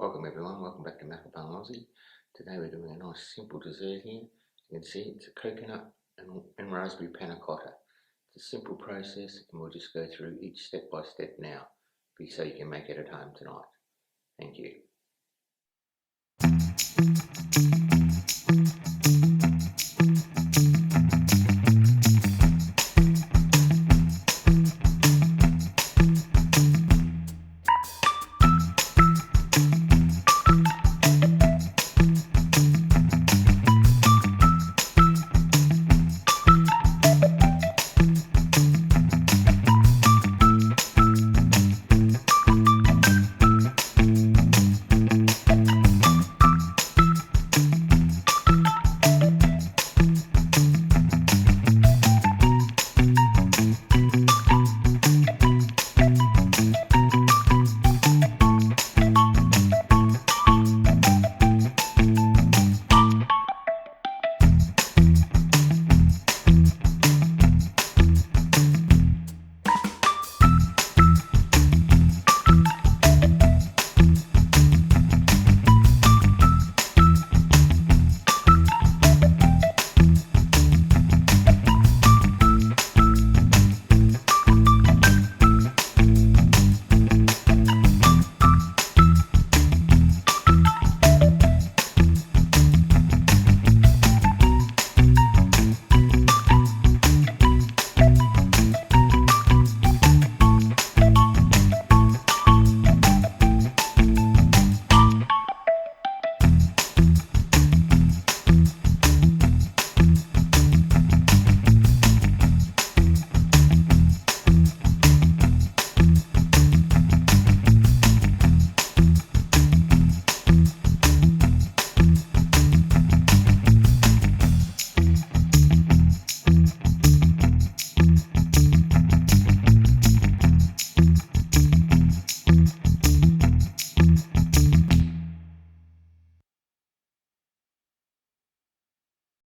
Welcome everyone, welcome back to Macapan Aussie. Today we're doing a nice simple dessert here. You can see it's a coconut and raspberry panna cotta. It's a simple process and we'll just go through each step by step now so you can make it at home tonight. Thank you.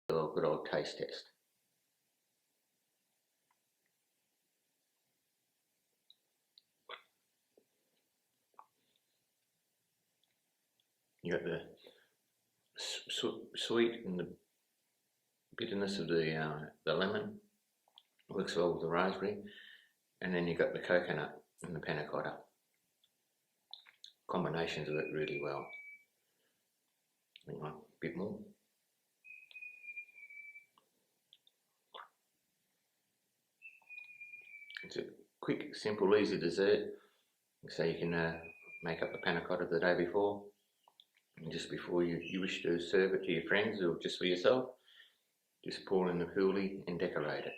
A good old taste test. You got the sweet and the bitterness of the lemon, works well with the raspberry, and then you got the coconut and the panna cotta. Combinations of it really well. A bit more. It's a quick, simple, easy dessert, so you can make up the panna cotta the day before, and just before you wish to serve it to your friends or just for yourself, just pour in the coolie and decorate it.